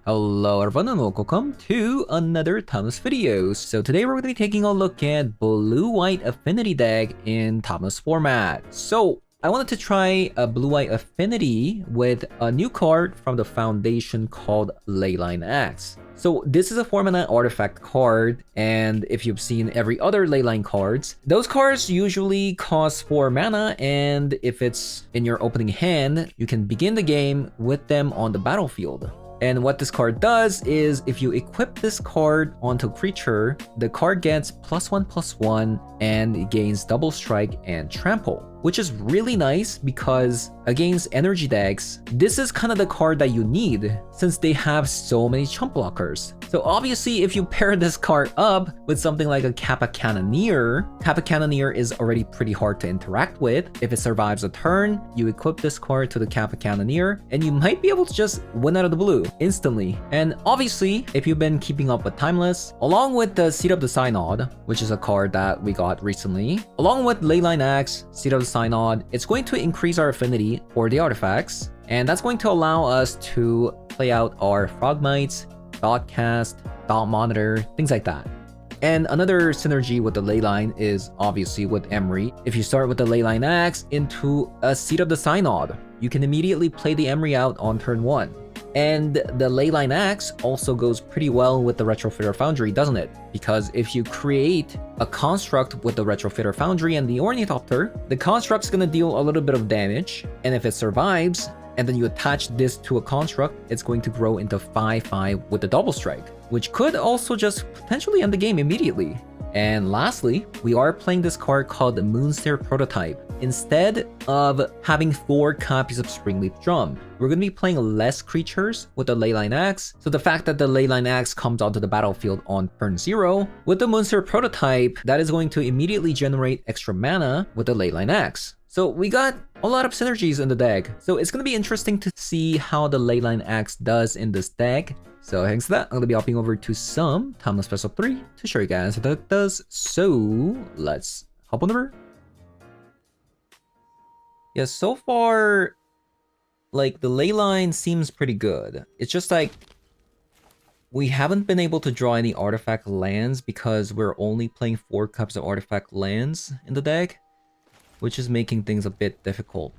Hello everyone and welcome to another Thomas video. So today we're going to be taking a look at blue-white Affinity deck in Thomas format. So I wanted to try a blue-white Affinity with a new card from the foundation called Leyline X. So this is a 4-mana artifact card, and if you've seen every other Leyline cards, those cards usually cost 4 mana, and if it's in your opening hand, you can begin the game with them on the battlefield. And what this card does is if you equip this card onto a creature, the card gets +1/+1 and it gains double strike and trample, which is really nice because against energy decks, this is kind of the card that you need since they have so many chump blockers. So obviously if you pair this card up with something like a Kappa Cannoneer is already pretty hard to interact with. If it survives a turn, you equip this card to the Kappa Cannoneer and you might be able to just win out of the blue instantly. And obviously, if you've been keeping up with Timeless, along with the Seat of the Synod, which is a card that we got recently, along with Leyline X, Seat of the Synod, it's going to increase our affinity for the artifacts, and that's going to allow us to play out our Frogmites, Thoughtcast, Thought Monitor, things like that. And another synergy with the Leyline is obviously with Emery. If you start with the Leyline X into a Seat of the Synod, you can immediately play the Emery out on turn 1. And the Leyline X also goes pretty well with the Retrofitter Foundry, doesn't it? Because if you create a construct with the Retrofitter Foundry and the Ornithopter, the construct's gonna deal a little bit of damage, and if it survives, and then you attach this to a construct, it's going to grow into 5/5 with the double strike, which could also just potentially end the game immediately. And lastly, we are playing this card called the Moonstare Prototype. Instead of having 4 copies of Springleaf Drum, we're going to be playing less creatures with the Leyline X. So the fact that the Leyline X comes onto the battlefield on turn 0, with the Moonstare Prototype, that is going to immediately generate extra mana with the Leyline X. So we got a lot of synergies in the deck. So it's going to be interesting to see how the Leyline X does in this deck. So thanks to that, I'm going to be hopping over to some Timeless Special 3 to show you guys how that does. So let's hop on over. Yeah, so far, like, the Leyline seems pretty good. It's just like, we haven't been able to draw any artifact lands because we're only playing 4 cups of artifact lands in the deck, which is making things a bit difficult.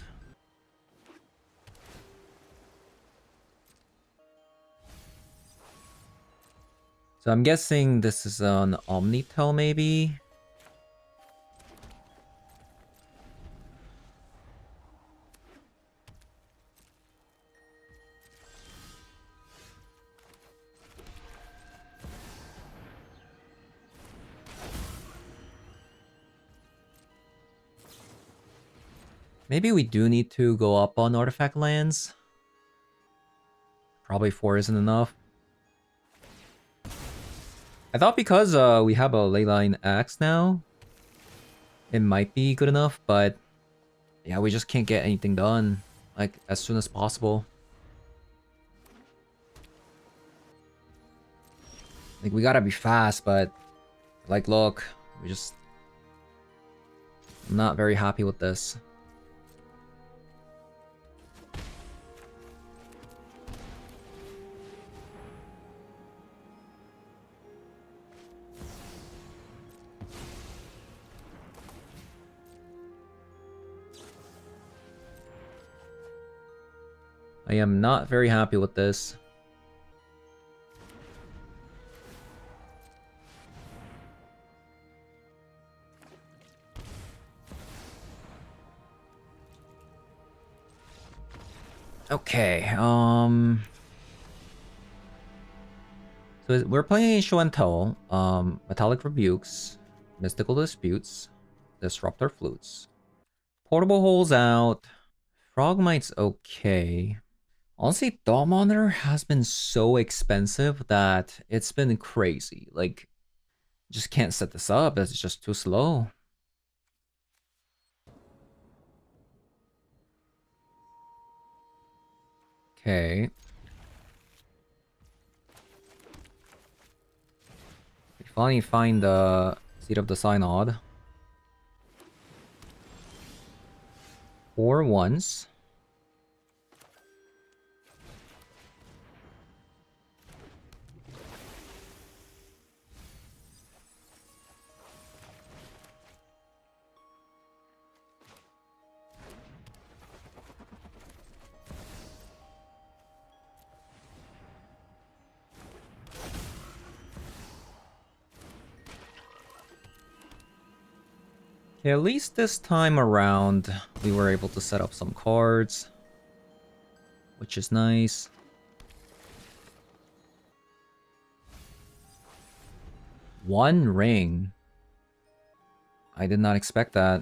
So I'm guessing this is an Omnitel maybe? Maybe we do need to go up on artifact lands. Probably 4 isn't enough. I thought because we have a Leyline Axe now, it might be good enough, but yeah, we just can't get anything done like as soon as possible. Like, we gotta be fast, but like, look, I'm not very happy with this. I am not very happy with this. Okay, so we're playing Show and Tell, Metallic Rebukes, Mystical Disputes, Disruptor Flutes. Portable Holes out. Frogmite's okay. Honestly, Thought Monitor has been so expensive that it's been crazy. Like, just can't set this up. It's just too slow. Okay. We finally find the Seat of the Synod. 4 once. Okay, at least this time around, we were able to set up some cards, which is nice. One ring. I did not expect that.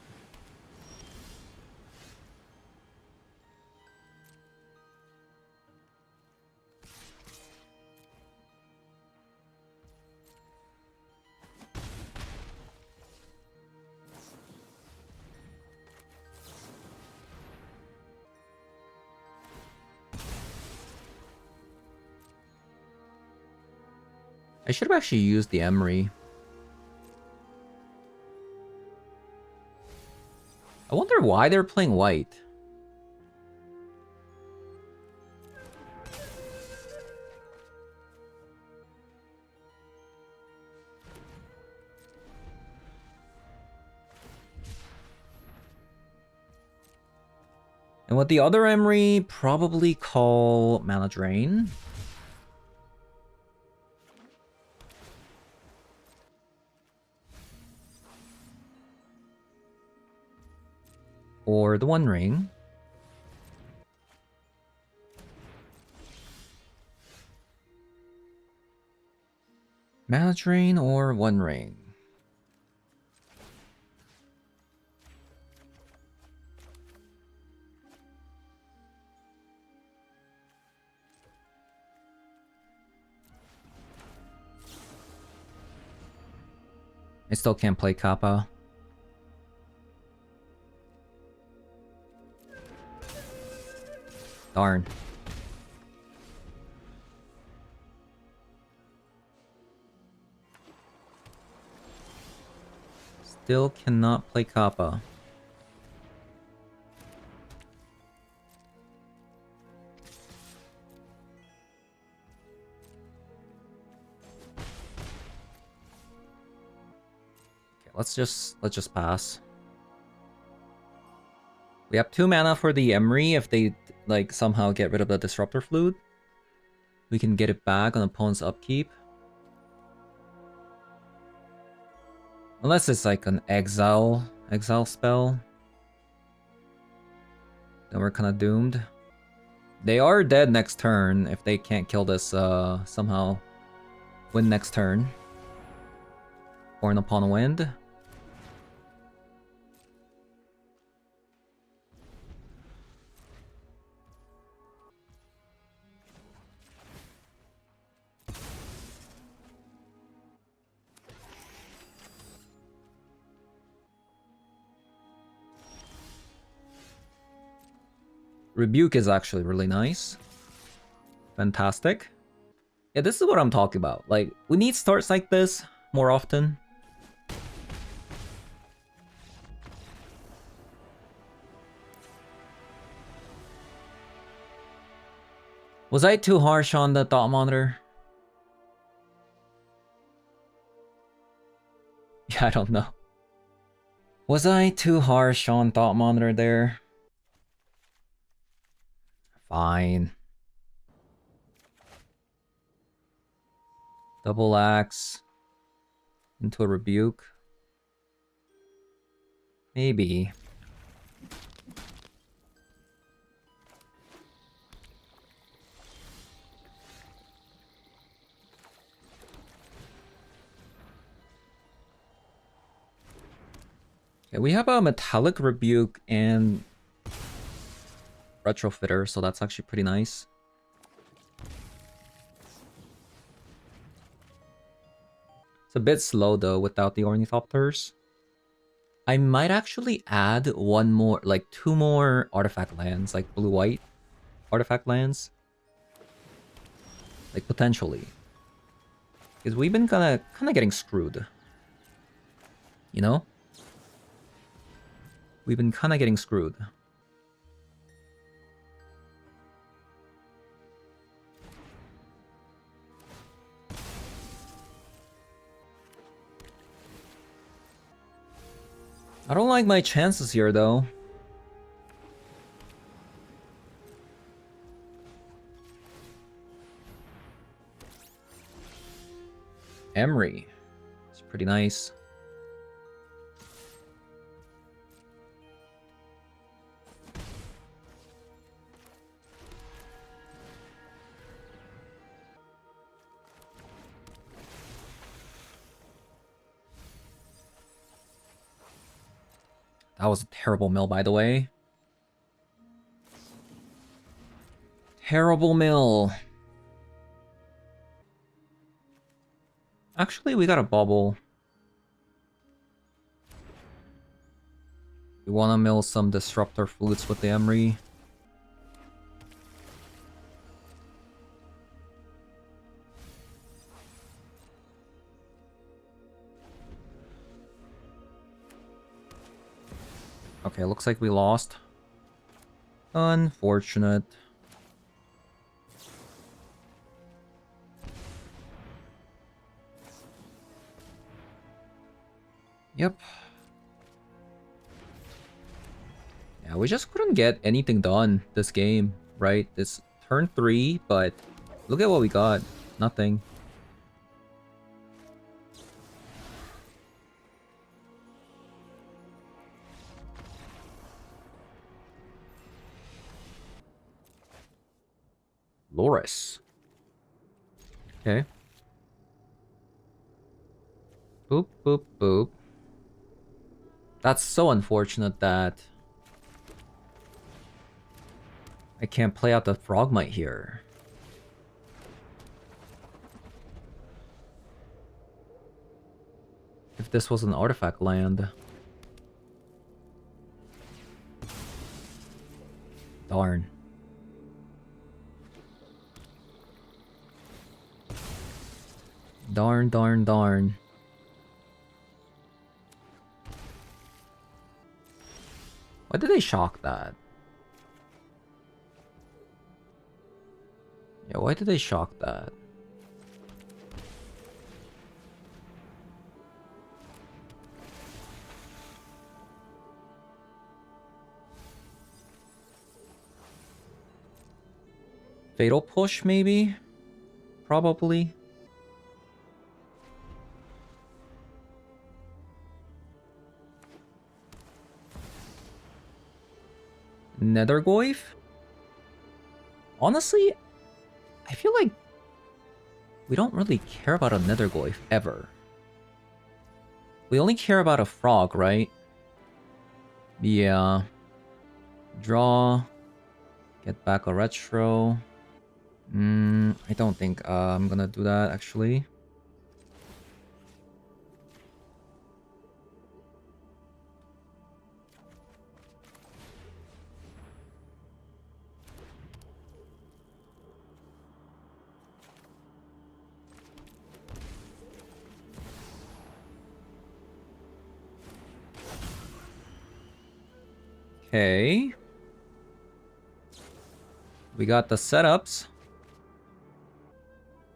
I should have actually used the Emery. I wonder why they're playing white. And what the other Emery probably call Mana Drain. Or the One Ring. Mana Drain or One Ring. I still can't play Kappa. Darn. Still cannot play Kappa. Okay, let's just pass. We have 2 mana for the Emery. If they like somehow get rid of the Disruptor Flute, we can get it back on opponent's upkeep. Unless it's like an exile spell. Then we're kind of doomed. They are dead next turn if they can't kill this somehow. Win next turn. Born Upon a Wind. Rebuke is actually really nice. Fantastic. Yeah, this is what I'm talking about. Like, we need starts like this more often. Was I too harsh on the Thought Monitor? Yeah, I don't know. Was I too harsh on Thought Monitor there? Fine. Double Axe. Into a Rebuke. Maybe. Okay, we have a Metallic Rebuke and Retrofitter, so that's actually pretty nice. It's a bit slow though without the Ornithopters. I might actually add one more, like 2 more artifact lands, like blue-white artifact lands. Like potentially. Because we've been kinda getting screwed. You know? We've been kinda getting screwed. I don't like my chances here, though. Emery. It's pretty nice. That was a terrible mill, by the way. Terrible mill. Actually, we got a bubble. We want to mill some Disruptor Flutes with the Emery. Okay, looks like we lost. Unfortunate. Yep. Yeah, we just couldn't get anything done this game, right? It's turn 3, but look at what we got. Nothing. Loris. Okay. Boop, boop, boop. That's so unfortunate that I can't play out the Frogmite here. If this was an artifact land. Darn. Darn, darn, darn. Why did they shock that? Yeah, why did they shock that? Fatal Push, maybe? Probably. Nethergoyf? Honestly, I feel like we don't really care about a Nethergoyf ever. We only care about a frog, right? Yeah. Draw. Get back a retro. I don't think I'm gonna do that, actually. Okay. We got the setups.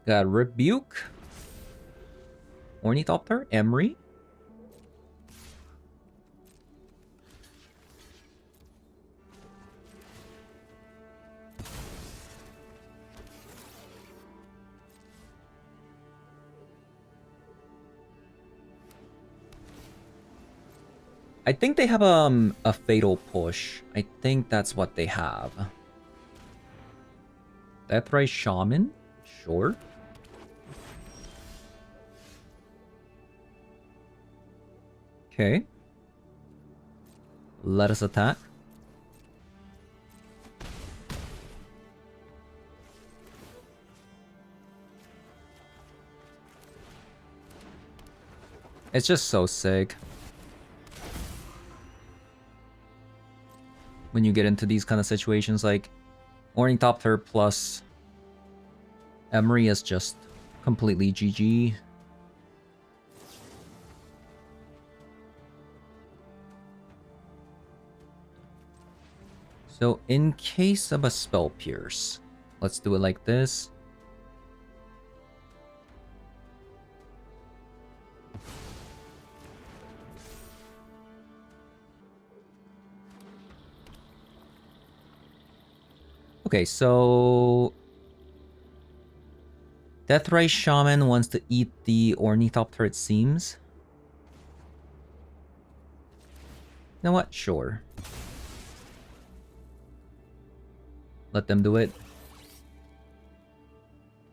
Got Rebuke. Ornithopter. Emery. I think they have a Fatal Push. I think that's what they have. Deathray Shaman? Sure. Okay. Let us attack. It's just so sick. When you get into these kind of situations, like Ornithopter plus Emery is just completely GG. So in case of a Spell Pierce, let's do it like this. Okay, so Deathray Shaman wants to eat the Ornithopter, it seems. You know what? Sure. Let them do it.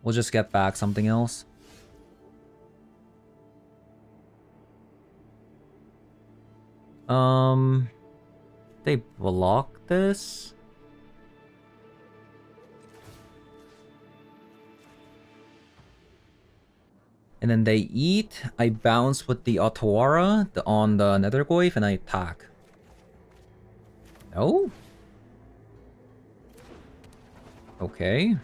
We'll just get back something else. They block this? And then they eat. I bounce with the Otawara on the Nethergoyf and I attack. No? Okay.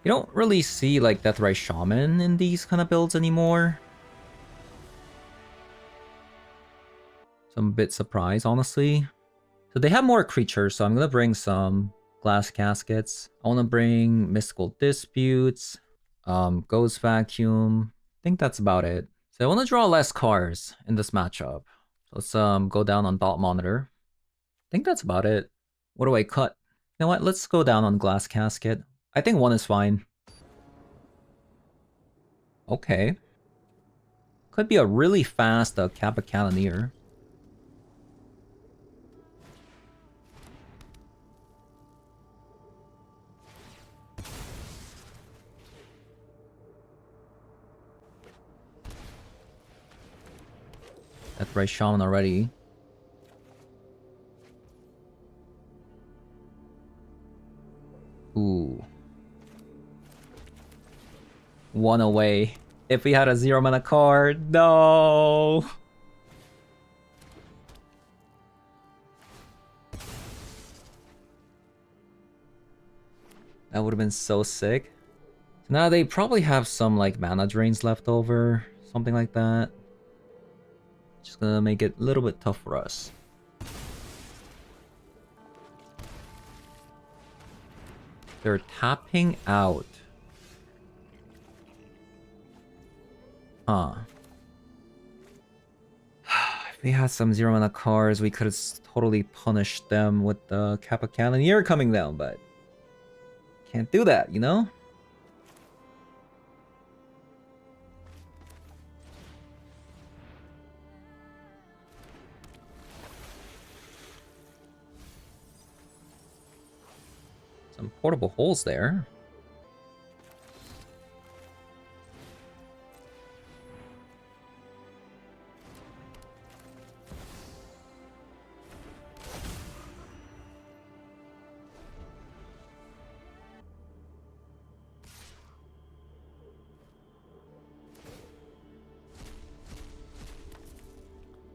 You don't really see like Deathrise Shaman in these kind of builds anymore. So I'm a bit surprised, honestly. So they have more creatures, so I'm gonna bring some Glass Caskets. I wanna bring Mystical Disputes, Ghost Vacuum. I think that's about it. So I wanna draw less cards in this matchup. So let's go down on Dot Monitor. I think that's about it. What do I cut? You know what? Let's go down on Glass Casket. I think one is fine. Okay. Could be a really fast Kappa Cannoneer. That's right, Shaman already. Ooh. One away. If we had a 0-mana card, no! That would have been so sick. So now they probably have some like mana drains left over, something like that. Just gonna make it a little bit tough for us. They're tapping out. Huh. If we had some 0-mana cards, we could have totally punished them with the Kappa Cannoneer coming down, but can't do that, you know? Some portable holes there.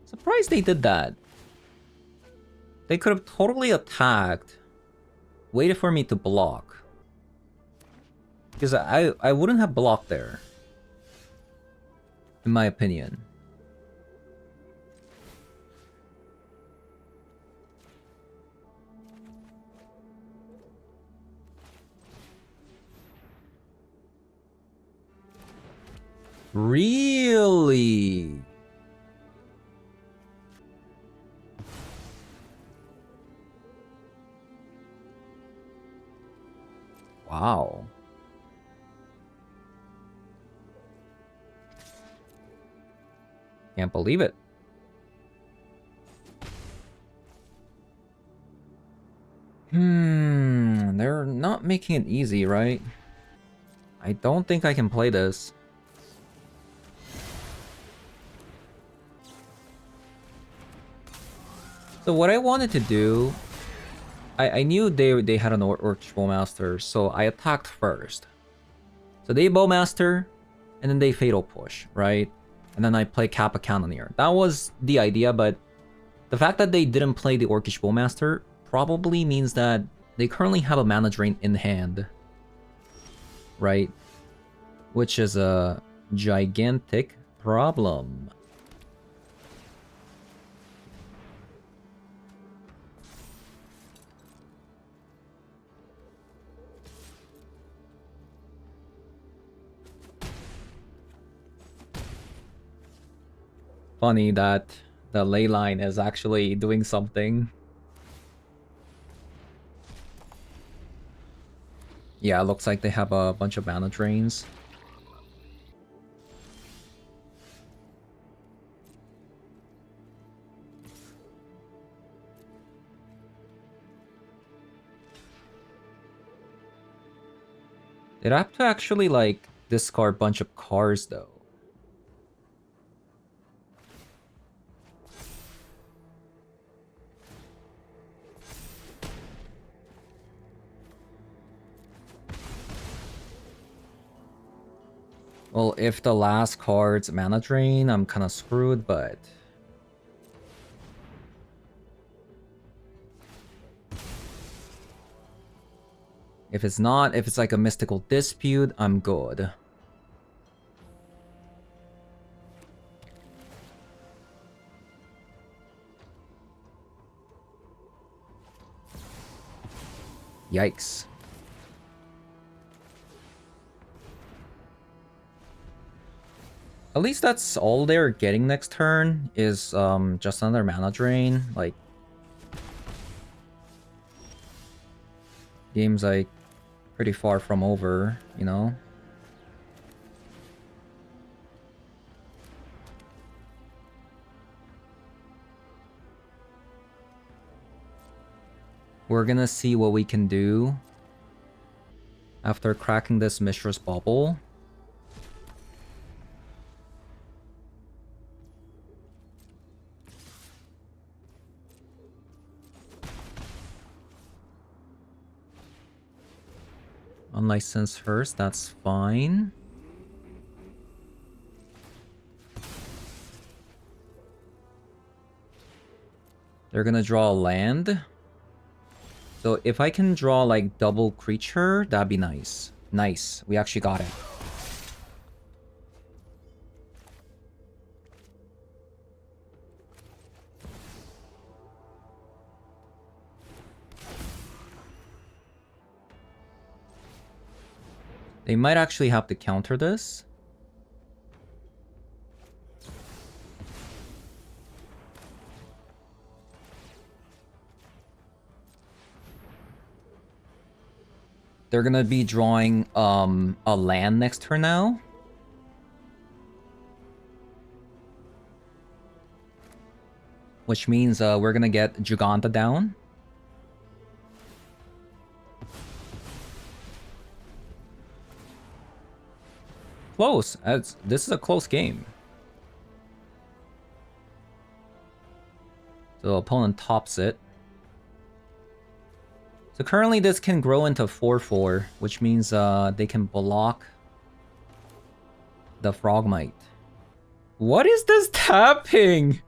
Surprised they did that. They could have totally attacked, waited for me to block. Because I wouldn't have blocked there. In my opinion. Really? Wow. Can't believe it. They're not making it easy, right? I don't think I can play this. So what I wanted to do, I knew they had an Orcish Bowmaster, so I attacked first. So they Bowmaster, and then they Fatal Push, right? And then I play Kappa Cannoneer. That was the idea, but the fact that they didn't play the Orcish Bowmaster probably means that they currently have a mana drain in hand, right? Which is a gigantic problem. Funny that the Leyline is actually doing something. Yeah, it looks like they have a bunch of mana drains. They'd have to actually, like, discard a bunch of cards, though. Well, if the last card's mana drain, I'm kind of screwed, but... if it's not, if it's like a mystical dispute, I'm good. Yikes. At least that's all they're getting next turn, is just another mana drain. Like, game's like pretty far from over, you know? We're gonna see what we can do after cracking this Mishra's Bubble. Unlicensed first, that's fine. They're gonna draw a land. So if I can draw like double creature, that'd be nice. Nice, we actually got it. They might actually have to counter this. They're gonna be drawing a land next turn now. Which means we're gonna get Giganta down. Close. This is a close game. So opponent tops it. So currently this can grow into 4/4, which means they can block the Frogmite. What is this tapping?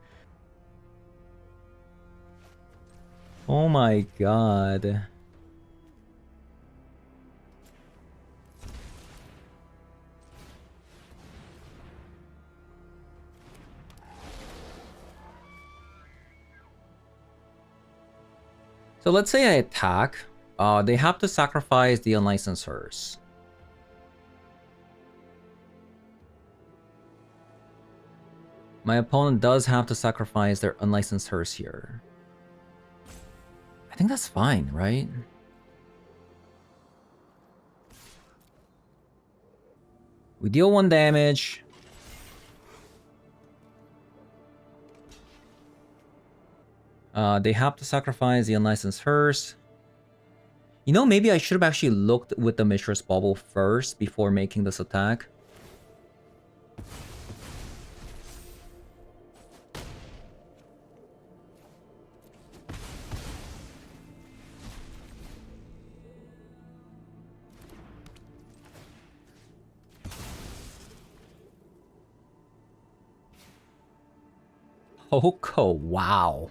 Oh my god. So let's say I attack. They have to sacrifice the unlicensed Hearse. My opponent does have to sacrifice their unlicensed Hearse here. I think that's fine, right? We deal 1 damage. They have to sacrifice the unlicensed Hearse. You know, maybe I should have actually looked with the Mishra's Bubble first before making this attack. Oko, wow.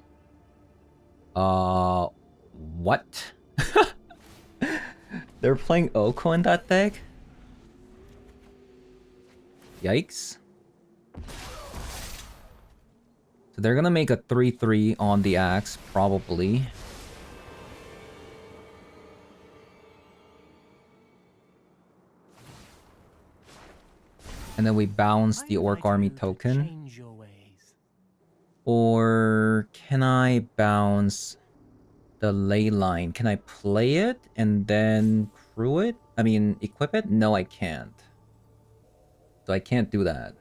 What? They're playing Oko in that deck? Yikes. So they're gonna make a 3/3 on the axe, probably. And then we bounce the Orc Army token. Or can I bounce the Leyline? Can I play it and then crew it? I mean, equip it? No, I can't. So I can't do that.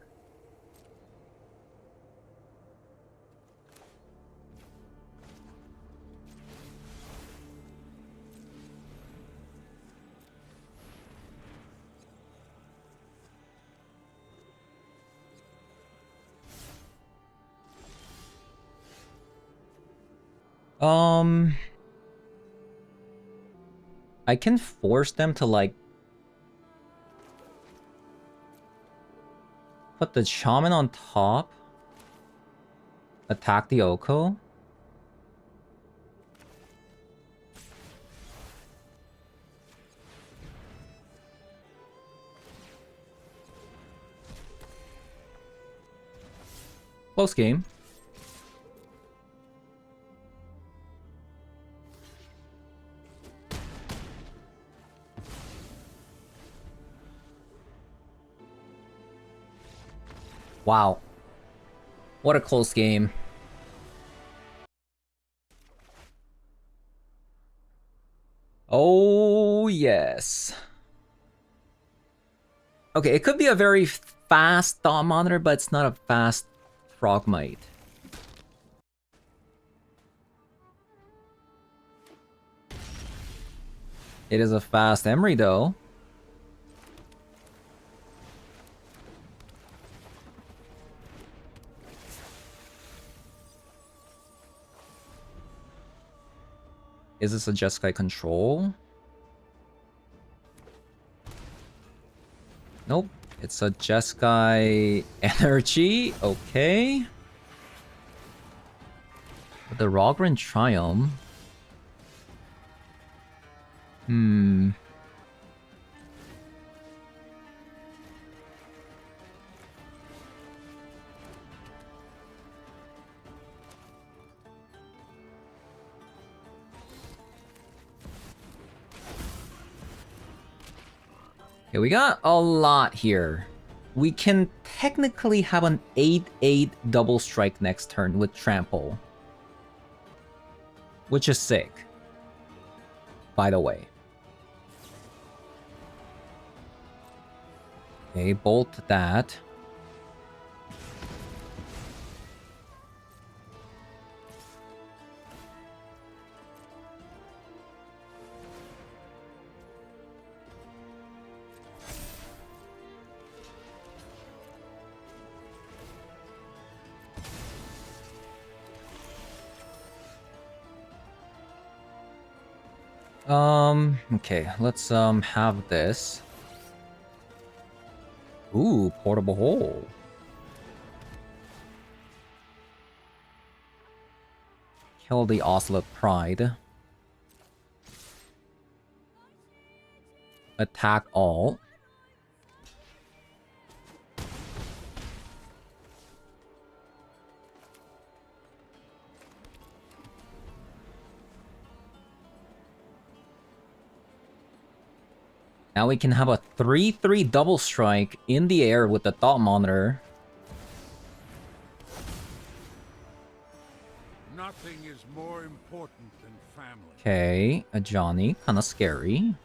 I can force them to like put the shaman on top, attack the Oko. Close game. Wow. What a close game. Oh, yes. Okay, it could be a very fast Thought Monitor, but it's not a fast Frogmite. It is a fast Emery, though. Is this a Jeskai control? Nope. It's a Jeskai energy. Okay. With the Rogren Triumph. Hmm. Okay, we got a lot here. We can technically have an 8-8 double strike next turn with Trample. Which is sick. By the way. Okay, bolt that. Okay, let's have this. Ooh, portable hole. Kill the Ocelot Pride. Attack all. Now we can have a 3-3 double strike in the air with the Thought Monitor. Nothing is more important than family. Okay, a Johnny, kinda scary.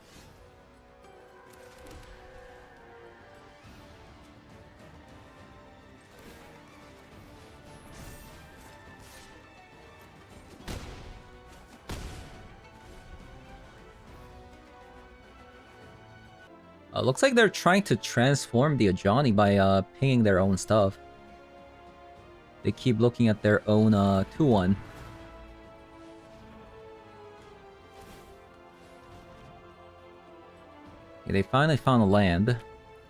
Looks like they're trying to transform the Ajani by pinging their own stuff. They keep looking at their own 2-1. Okay, they finally found a land.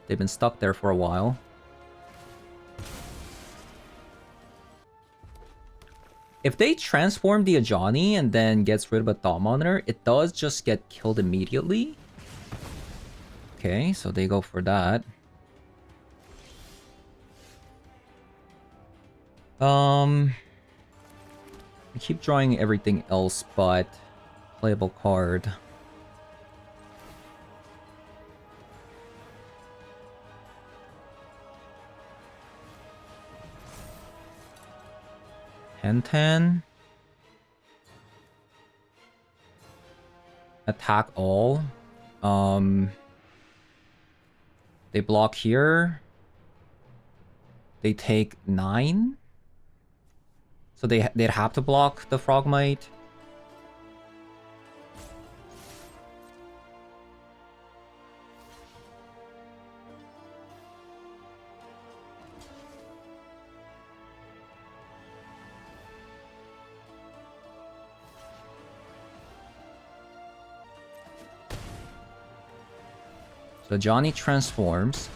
They've been stuck there for a while. If they transform the Ajani and then gets rid of a Thought Monitor, it does just get killed immediately. Okay, so they go for that. I keep drawing everything else but playable card. Ten. Attack all. They block here. They take 9. So they'd have to block the Frogmite. So Johnny transforms.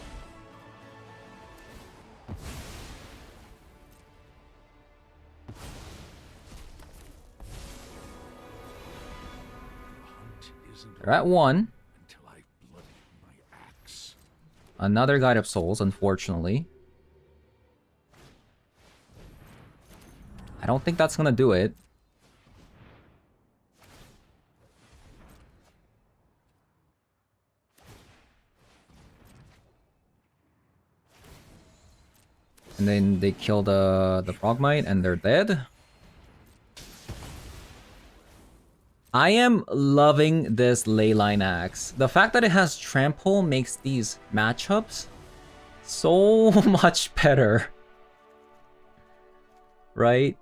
They're at 1. Until I bloody my axe. Another Guide of Souls, unfortunately. I don't think that's gonna do it. And then they kill the Frogmite and they're dead. I am loving this Leyline axe. The fact that it has trample makes these matchups so much better. Right?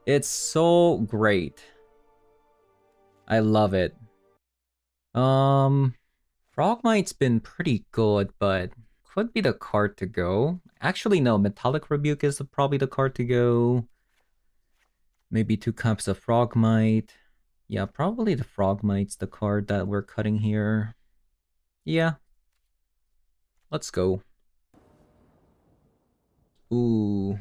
It's so great. I love it. Frogmite's been pretty good, but could be the card to go. Actually, no, Metallic Rebuke is probably the card to go. Maybe 2 cups of Frogmite. Yeah, probably the Frogmite's the card that we're cutting here. Yeah. Let's go. Ooh.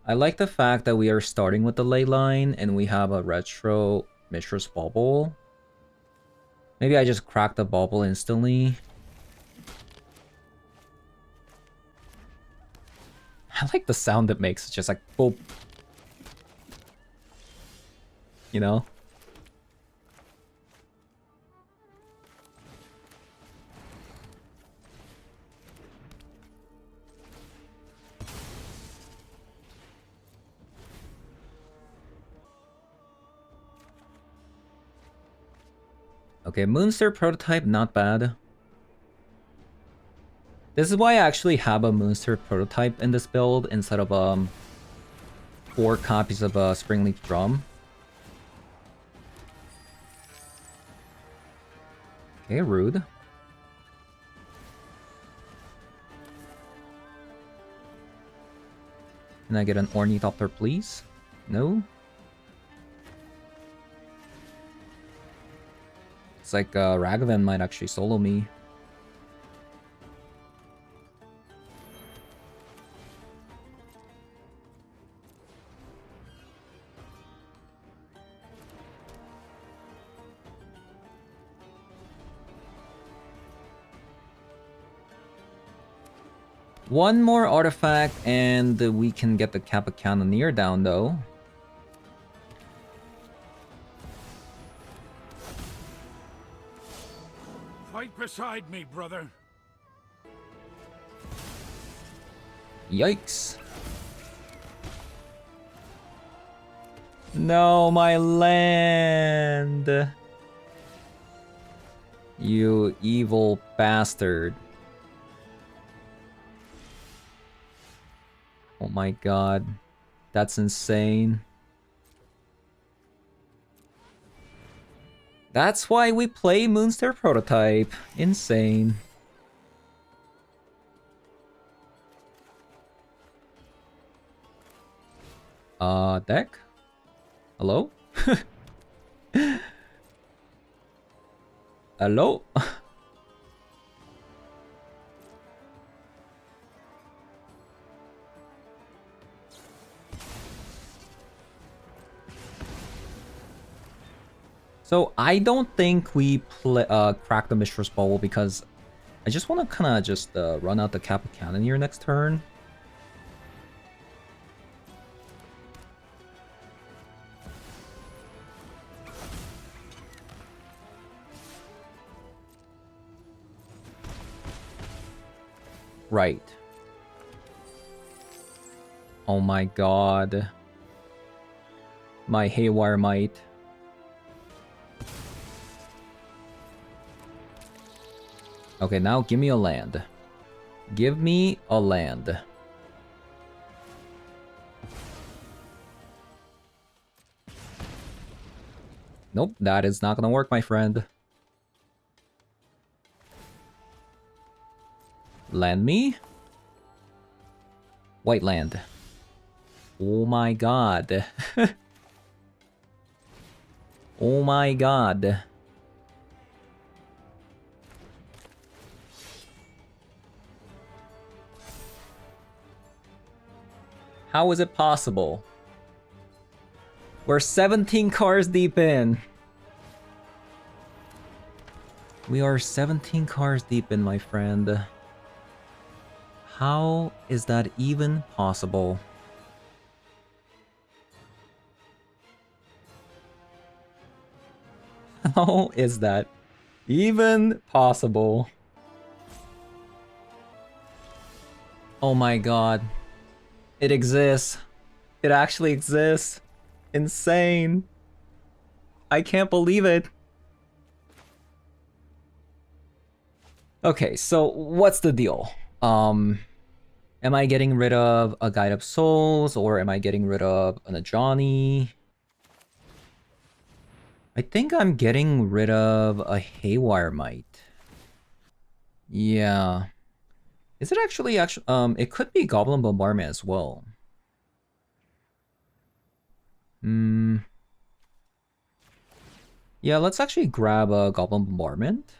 I like the fact that we are starting with the Leyline and we have a retro Mishra's Bauble. Maybe I just crack the Bauble instantly. I like the sound it makes. It's just like boop. You know? Okay, Moonster prototype, not bad. This is why I actually have a Moonster prototype in this build instead of 4 copies of a Springleaf Drum. Okay, rude. Can I get an Ornithopter, please? No? It's like Ragavan might actually solo me. One more artifact and we can get the Kappa Cannoneer down though. Fight beside me, brother. Yikes. No, my land. You evil bastard. Oh my god. That's insane. That's why we play Moonster Prototype. Insane. Deck? Hello? Hello? So I don't think we crack the Mishra's Bauble because I just want to kind of just run out the Kappa Cannoneer next turn. Right. Oh my god. My Haywire Might. Okay, now give me a land. Give me a land. Nope, that is not gonna work, my friend. Land me? White land. Oh my god. Oh my god. How is it possible? We're 17 cards deep in. We are 17 cards deep in, my friend. How is that even possible? How is that even possible? Oh my god. It exists. It actually exists. Insane. I can't believe it. Okay, so what's the deal? Am I getting rid of a Guide of Souls, or am I getting rid of an Ajani? I think I'm getting rid of a Haywire Might. Yeah. Is it actually it could be Goblin Bombardment as well. Hmm. Yeah, let's actually grab a Goblin Bombardment.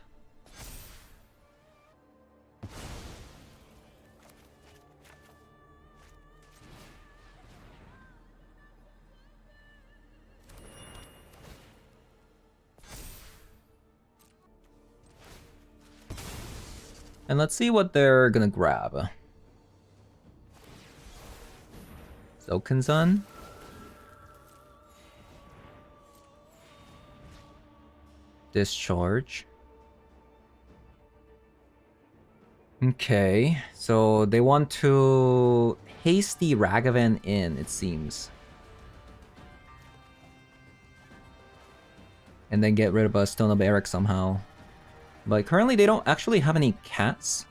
And let's see what they're gonna grab. Zokensun. Discharge. Okay, so they want to hasty Ragavan in, it seems. And then get rid of a Stone of Eric somehow. But currently they don't actually have any cats.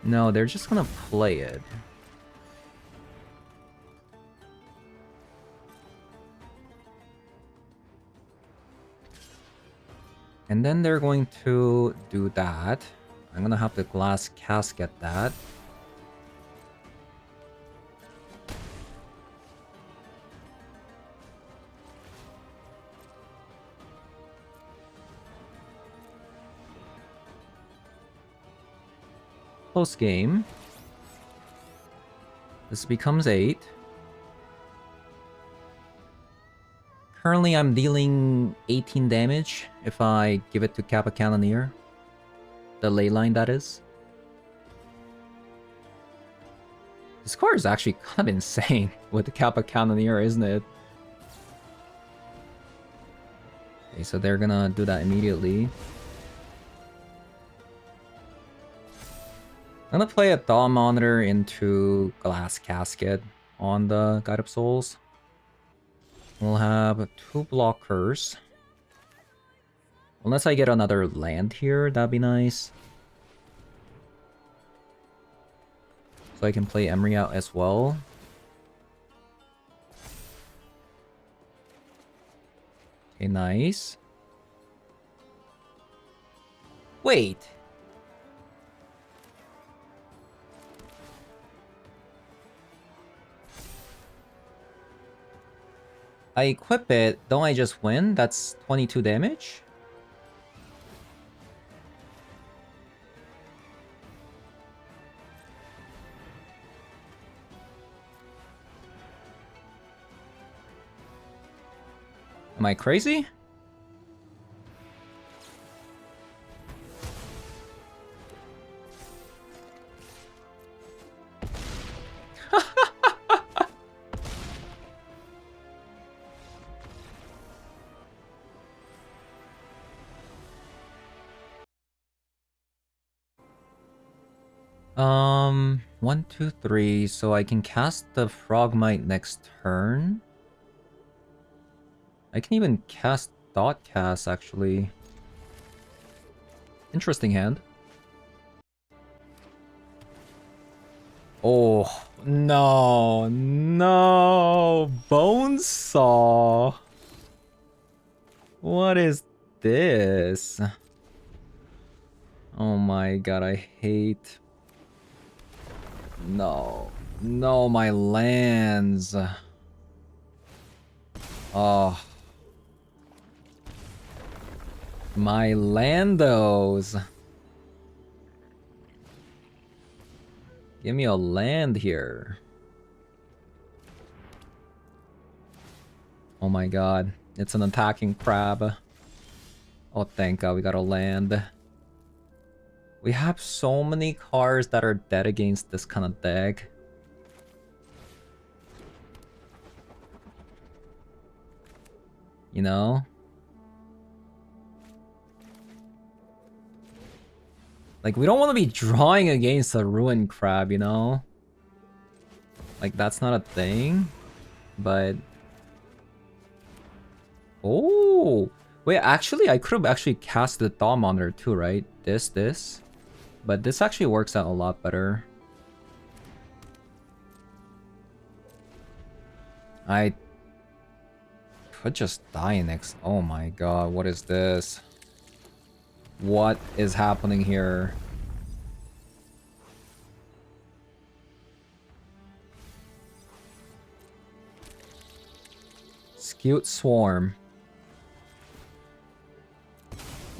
No, they're just gonna play it. And then they're going to do that. I'm gonna have the Glass Casket that. Close game. This becomes 8. Currently I'm dealing 18 damage if I give it to Kappa Cannoneer. The Leyline, that is. This card is actually kind of insane with the Kappa Cannoneer, isn't it? Okay, so they're gonna do that immediately. I'm gonna play a Dawn Monitor into Glass Casket on the Guide of Souls. We'll have 2 blockers. Unless I get another land here, that'd be nice. So I can play Emery out as well. Okay, nice. Wait. I equip it, don't I just win? That's 22 damage? Am I crazy? One, two, three. So I can cast the Frogmite next turn. I can even cast Thought Cast, actually. Interesting hand. Oh, no, no. Bonesaw. What is this? Oh my god, I hate... No. No, my lands. Oh. My Landos. Give me a land here. Oh my god. It's an attacking crab. Oh, thank god we got a land. We have so many cards that are dead against this kind of deck. You know? Like, we don't want to be drawing against a Ruined Crab, you know? Like, that's not a thing. But... Oh! Wait, actually, I could have actually cast the Thought Monitor too, right? This. But this actually works out a lot better. I could just die next. Oh my god, what is this? What is happening here? Skewed Swarm.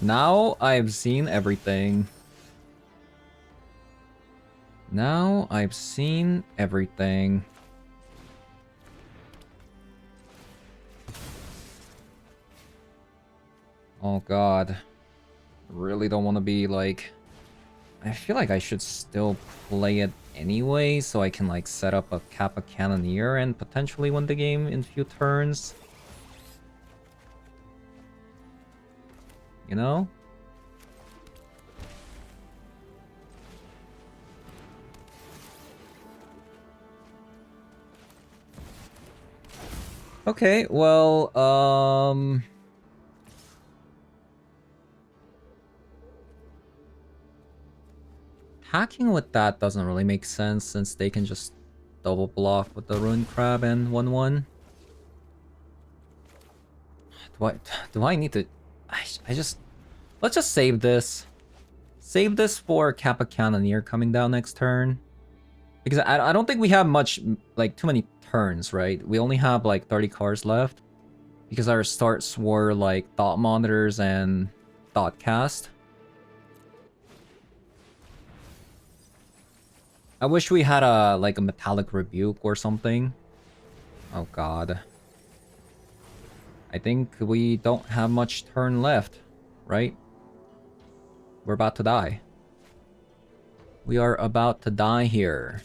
Now I've seen everything. Now I've seen everything. Oh god. Really don't want to be like... I feel like I should still play it anyway, so I can like set up a Kappa Cannoneer and potentially win the game in a few turns. You know? Okay, well, hacking with that doesn't really make sense since they can just double block with the Ruined Crab and 1/1. Do I need to... I just... Let's just save this. Save this for Kappa Cannoneer coming down next turn. Because I don't think we have much, like, too many turns, right? We only have, like, 30 cards left. Because our starts were, like, Thought Monitors and Thought Cast. I wish we had a, like, a Metallic Rebuke or something. Oh, God. I think we don't have much turn left, right? We're about to die. We are about to die here.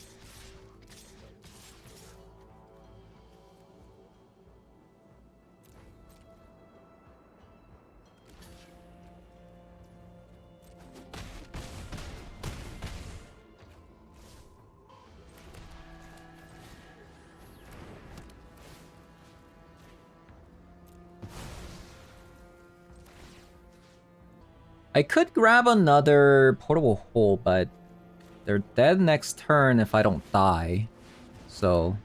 I could grab another Portable Hole, but they're dead next turn if I don't die. So...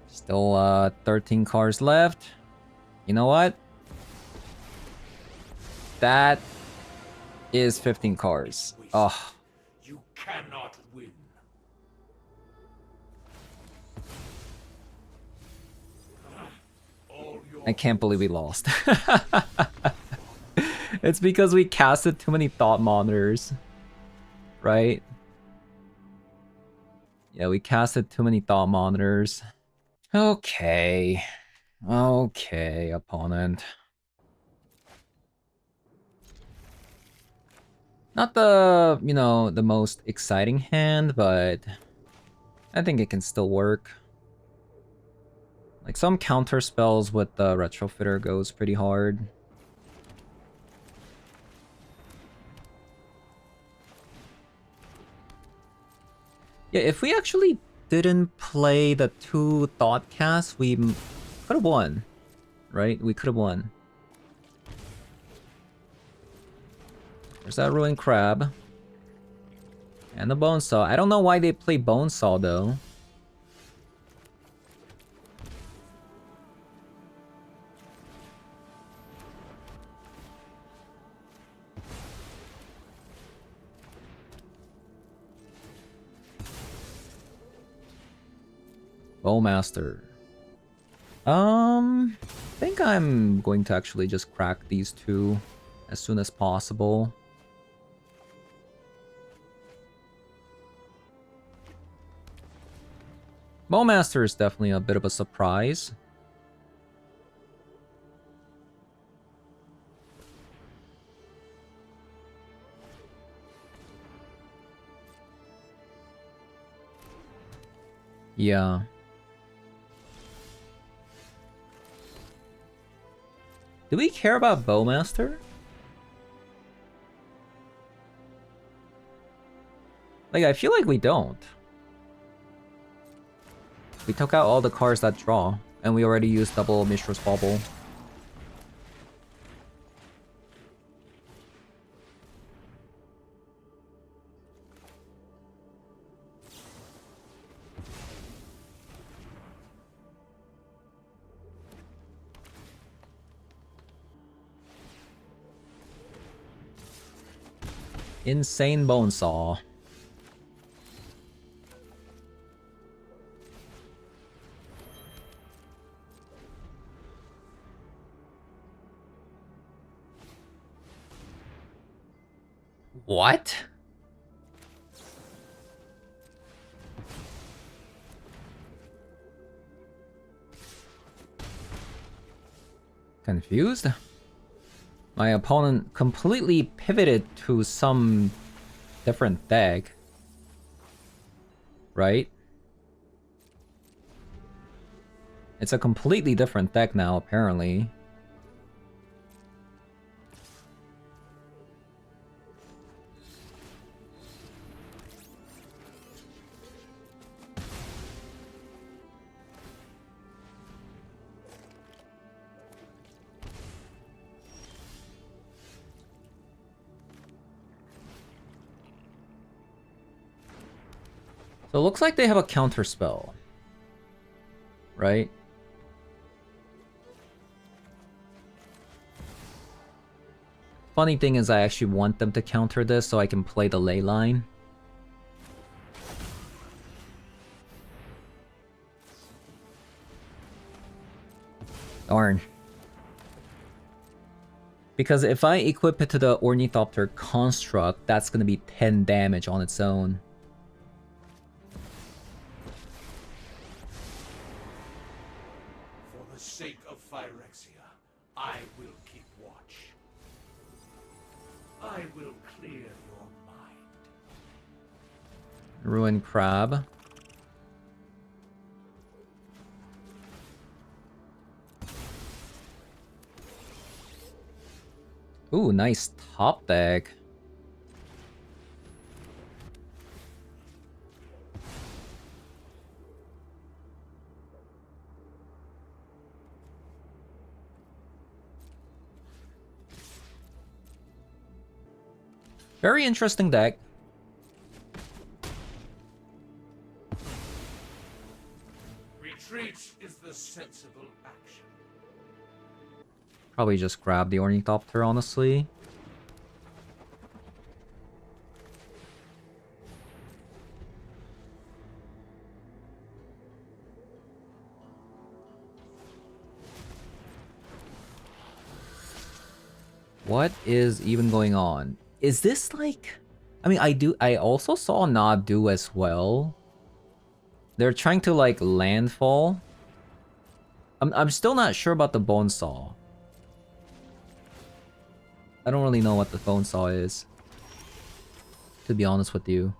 Still 13 cards left. You know what? That is 15 cards. Oh. You cannot win. I can't believe we lost. It's because we casted too many Thought Monitors. Right? Yeah, we casted too many Thought Monitors. Okay. Okay, opponent. Not the, you know, the most exciting hand, but I think it can still work. Like, some counter spells with the Retrofitter goes pretty hard. Yeah, if we actually didn't play the 2 Thought Casts, we could have won. Right? We could have won. There's that Ruined Crab. And the Bone Saw. I don't know why they play Bone Saw, though. Bowmaster. I think I'm going to actually just crack these two. as soon as possible. Bowmaster is definitely a bit of a surprise. Yeah. Do we care about Bowmaster? Like, I feel like we don't. We took out all the cards that draw, and we already used double Mishra's Bauble. Insane Bonesaw. What? Confused? My opponent completely pivoted to some different deck. Right? It's a completely different deck now, apparently. So it looks like they have a counter spell. Right? Funny thing is I actually want them to counter this so I can play the Leyline. Darn. Because if I equip it to the Ornithopter Construct, that's gonna be 10 damage on its own. For the sake of Phyrexia, I will keep watch. I will clear your mind. Ruin Crab. Ooh, nice top deck. Very interesting deck. Retreat is the sensible action. Probably just grab the Ornithopter, honestly. What is even going on? Is this like... I mean, I also saw Nadu as well. They're trying to like landfall. I'm still not sure about the Bonesaw. I don't really know what the Bonesaw is, to be honest with you.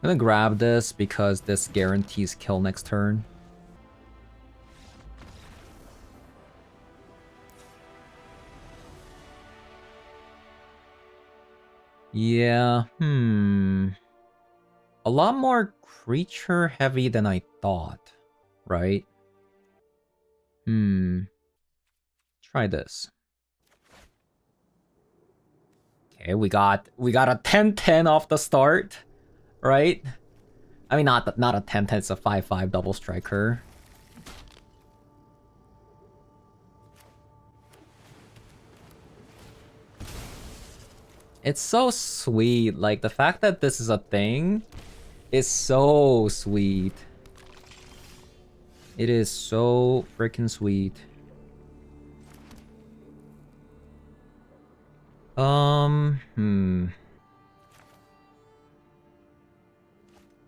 I'm gonna grab this because this guarantees kill next turn. Yeah, a lot more creature heavy than I thought, right? Try this. Okay, we got a 10-10 off the start, right? I mean, not a 10-10, it's a 5-5 double striker. It's so sweet. Like, the fact that this is a thing is so sweet. It is so freaking sweet.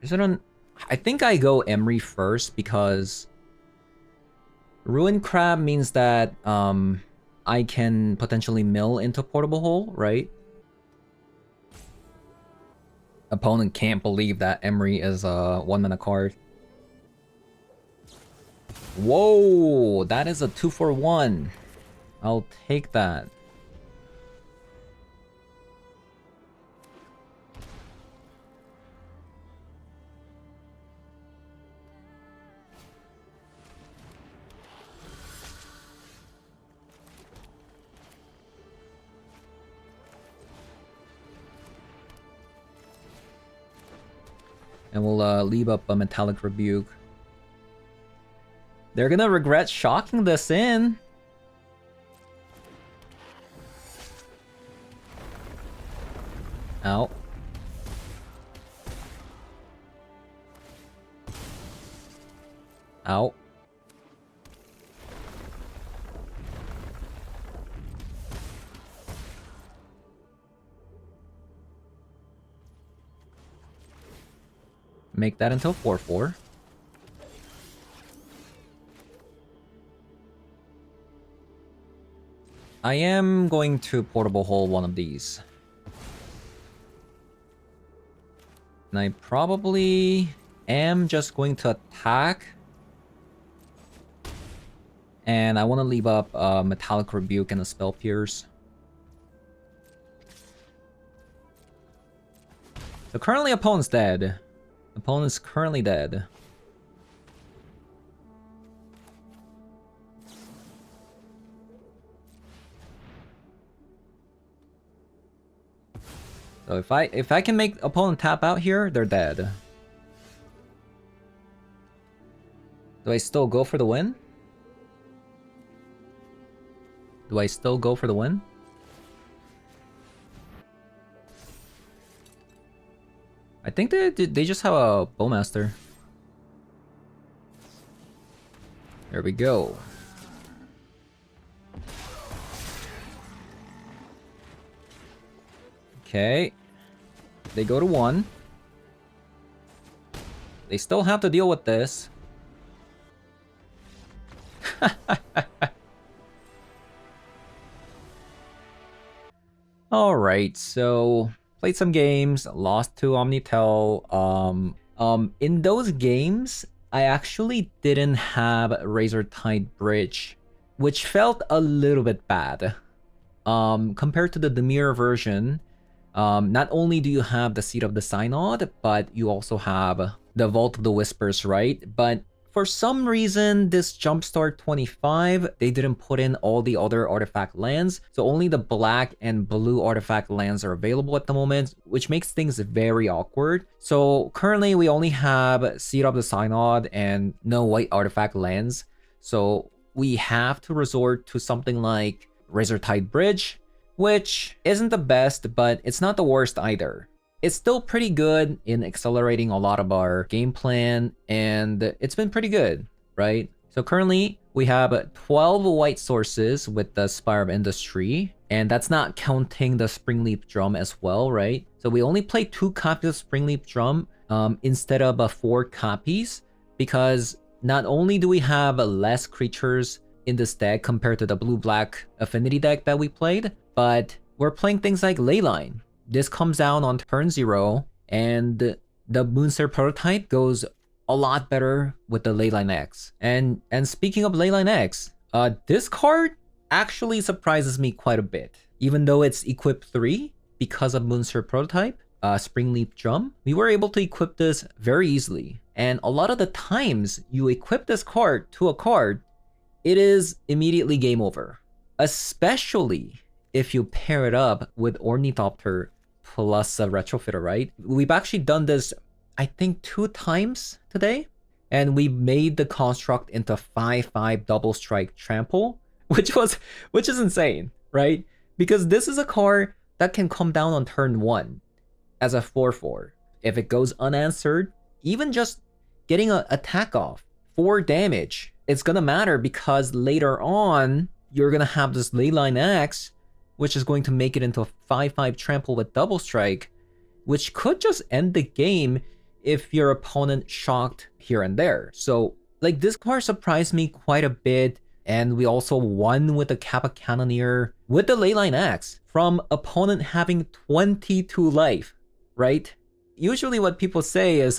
Is it on... I think I go Emery first because Ruin Crab means that I can potentially mill into Portable Hole, right? Opponent can't believe that Emery is a 1-mana card. Whoa, that is a 2-for-1. I'll take that. And we'll leave up a Metallic Rebuke. They're gonna regret shocking this in. Ow. Ow. Make that into a 4-4. I am going to Portable Hole one of these. And I probably am just going to attack. And I want to leave up a Metallic Rebuke and a Spell Pierce. So currently opponent's dead. Opponent's currently dead. So if I can make opponent tap out here, they're dead. Do I still go for the win? Do I still go for the win? I think they just have a Bowmaster. There we go. Okay. They go to 1. They still have to deal with this. Alright, so played some games, lost to Omnitel. In those games, I actually didn't have Razor Tide Bridge, which felt a little bit bad. Compared to the Demir version, not only do you have the Seed of the Synod, but you also have the Vault of the Whispers, right? But for some reason, this Jumpstart 25, they didn't put in all the other artifact lands, so only the black and blue artifact lands are available at the moment, which makes things very awkward. So currently, we only have Seed of the Synod and no white artifact lands, so we have to resort to something like Razor Tide Bridge, which isn't the best, but it's not the worst either. It's still pretty good in accelerating a lot of our game plan, and it's been pretty good, right? So currently, we have 12 white sources with the Spire of Industry, and that's not counting the Springleaf Drum as well, right? So we only play 2 copies of Springleaf Drum instead of 4 copies, because not only do we have less creatures in this deck compared to the blue-black Affinity deck that we played, but we're playing things like Leyline. This comes down on turn 0, and the Moonstone prototype goes a lot better with the Leyline X. And speaking of Leyline X, this card actually surprises me quite a bit. Even though it's equip 3 because of Moonstone prototype, Springleaf Drum, we were able to equip this very easily. And a lot of the times you equip this card to a card, it is immediately game over. Especially if you pair it up with Ornithopter plus a Retrofitter, right? We've actually done this, I think, 2 times today, and we made the construct into 5/5 double strike trample, which is insane, right? Because this is a card that can come down on turn 1 as a 4/4. If it goes unanswered, even just getting an attack off for damage, it's gonna matter because later on, you're gonna have this Leyline Axe, which is going to make it into a 5/5 trample with double strike, which could just end the game if your opponent shocked here and there. So, like, this card surprised me quite a bit, and we also won with the Kappa Cannoneer with the Leyline Axe from opponent having 22 life, right? Usually what people say is,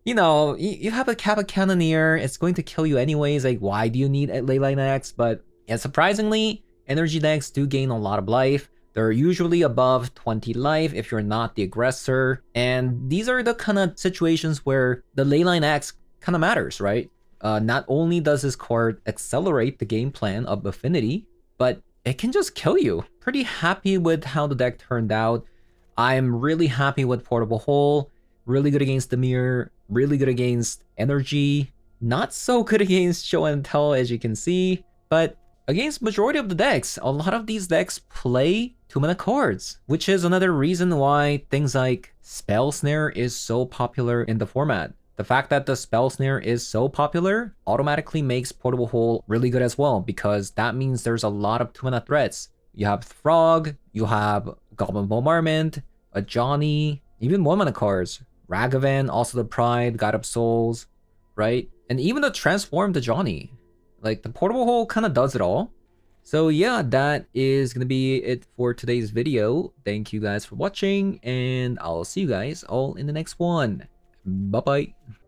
you know, you have a Kappa Cannoneer, it's going to kill you anyways, like, why do you need a Leyline Axe? But, yeah, surprisingly, energy decks do gain a lot of life. They're usually above 20 life if you're not the aggressor. And these are the kind of situations where the Leyline Axe kind of matters, right? Not only does this card accelerate the game plan of Affinity, but it can just kill you. Pretty happy with how the deck turned out. I'm really happy with Portable Hole. Really good against the Mirror. Really good against Energy. Not so good against Show and Tell, as you can see. But against majority of the decks, a lot of these decks play 2-mana cards, which is another reason why things like Spell Snare is so popular in the format. The fact that the Spell Snare is so popular automatically makes Portable Hole really good as well, because that means there's a lot of 2-mana threats. You have Frog, you have Goblin Bombardment, a Johnny, even 1-mana cards. Ragavan, also the Pride, God of Souls, right? And even the Transform the Johnny. Like, the Portable Hole kind of does it all. So yeah, that is going to be it for today's video. Thank you guys for watching, and I'll see you guys all in the next one. Bye-bye.